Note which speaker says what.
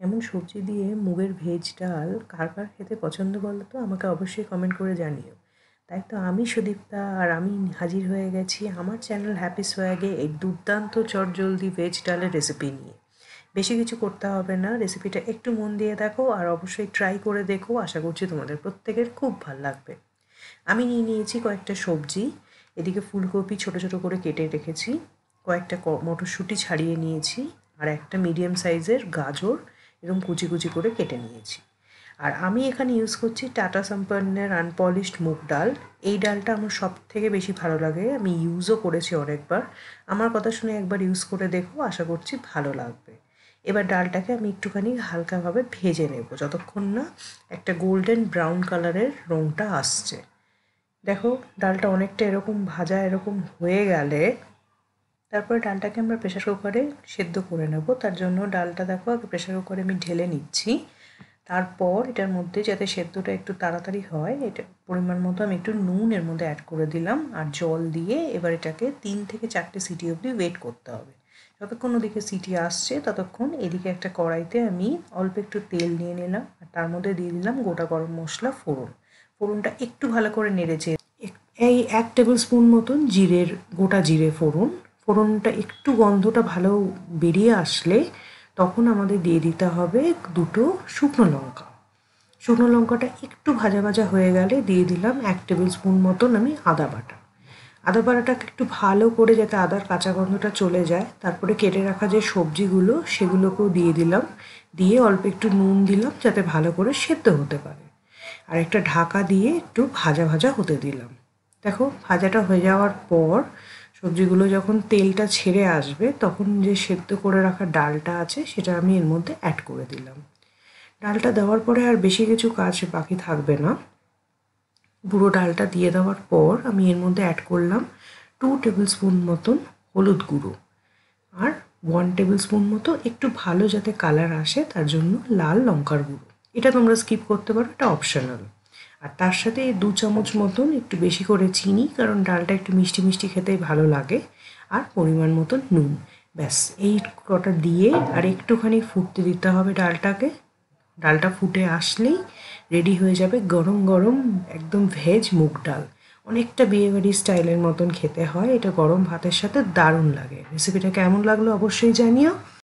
Speaker 1: এমন সবজি দিয়ে মুগের ভেজ ডাল কার কার খেতে পছন্দ বলো তো? আমাকে অবশ্যই কমেন্ট করে জানিও। তাই তো আমি সুদীপ্তা আর আমি হাজির হয়ে গেছি আমার চ্যানেল হ্যাপি সোয়াগে এই দুর্দান্ত চটজলদি ভেজ ডালের রেসিপি নিয়ে। বেশি কিছু করতে হবে না, রেসিপিটা একটু মন দিয়ে দেখো আর অবশ্যই ট্রাই করে দেখো। আশা করছি তোমাদের প্রত্যেকের খুব ভালো লাগবে। আমি নিয়ে নিয়েছি কয়েকটা সবজি। এদিকে ফুলকপি ছোটো ছোটো করে কেটে রেখেছি, কয়েকটা মটরশুঁটি ছাড়িয়ে নিয়েছি, আর একটা মিডিয়াম সাইজের গাজর এরকম কুচি কুচি করে কেটে নিয়েছি। আর আমি এখানে ইউজ করছি টাটা সম্পন্নের আনপলিশড মুগ ডাল। এই ডালটা আমার সব থেকে বেশি ভালো লাগে, আমি ইউজও করেছি অনেকবার। আমার কথা শুনে একবার ইউজ করে দেখো, আশা করছি ভালো লাগবে। এবার ডালটাকে আমি একটুখানি হালকাভাবে ভেজে নেব যতক্ষণ না একটা গোল্ডেন ব্রাউন কালারের রঙটা আসছে। দেখো ডালটা অনেকটা এরকম ভাজা এরকম হয়ে গেলে তারপরে ডালটাকে আমরা প্রেসার কুকারে সেদ্ধ করে নেব। তার জন্য ডালটা দেখো আগে প্রেসার কুকারে আমি ঢেলে নিচ্ছি। তারপর এটার মধ্যে যাতে সেদ্ধটা একটু তাড়াতাড়ি হয়, এটা পরিমাণ মতো আমি একটু নুন এর মধ্যে অ্যাড করে দিলাম আর জল দিয়ে এবার এটাকে 3 থেকে 4টে সিটি অবধি ওয়েট করতে হবে। যতক্ষণ ওদিকে সিটি আসছে ততক্ষণ এদিকে একটা কড়াইতে আমি অল্প একটু তেল নিয়ে নিলাম আর তার মধ্যে দিয়ে দিলাম গোটা গরম মশলা ফোড়ন। ফোড়নটা একটু ভালো করে নেড়েচে এই 1 টেবিল স্পুন মতন জিরের গোটা জিরে ফোড়ন। ফোড়নটা একটু গন্ধটা ভালো বেরিয়ে আসলে তখন আমাদের দিয়ে দিতে হবে 2টো শুকনো লঙ্কা। শুকনো লঙ্কাটা একটু ভাজা ভাজা হয়ে গেলে দিয়ে দিলাম 1 টেবিল স্পুন মতন আমি আদা বাটা। আদা বাটাটাকে একটু ভালো করে যাতে আদার কাঁচা গন্ধটা চলে যায়, তারপরে কেটে রাখা যে সবজিগুলো সেগুলোকেও দিয়ে দিলাম। দিয়ে অল্প একটু নুন দিলাম যাতে ভালো করে সেদ্ধ হতে পারে। আর একটা ঢাকা দিয়ে একটু ভাজা ভাজা হতে দিলাম। দেখো ভাজাটা হয়ে যাওয়ার পর সবজিগুলো যখন তেলটা ছেড়ে আসবে তখন যে সেদ্ধ করে রাখা ডালটা আছে সেটা আমি এর মধ্যে অ্যাড করে দিলাম। ডালটা দেওয়ার পরে আর বেশি কিছু কাজ বাকি থাকবে না। পুরো ডালটা দিয়ে দেওয়ার পর আমি এর মধ্যে অ্যাড করলাম 2 টেবিল স্পুন মতন হলুদ গুঁড়ো আর 1 টেবিল স্পুন মতো একটু ভালো যাতে কালার আসে তার জন্য লাল লঙ্কার গুঁড়ো। এটা তোমরা স্কিপ করতে পারো, এটা অপশনাল। আর তার সাথে 2 চামচ মতন একটু বেশি করে চিনি, কারণ ডালটা একটু মিষ্টি মিষ্টি খেতেই ভালো লাগে। আর পরিমাণ মতন নুন। ব্যাস এই কটা দিয়ে আর একটুখানি ফুটতে দিতে হবে ডালটাকে। ডালটা ফুটে আসলেই রেডি হয়ে যাবে গরম গরম একদম ভেজ মুগ ডাল। অনেকটা বিয়েবাড়ির স্টাইলের মতন খেতে হয়, এটা গরম ভাতের সাথে দারুণ লাগে। রেসিপিটা কেমন লাগলো অবশ্যই জানিও।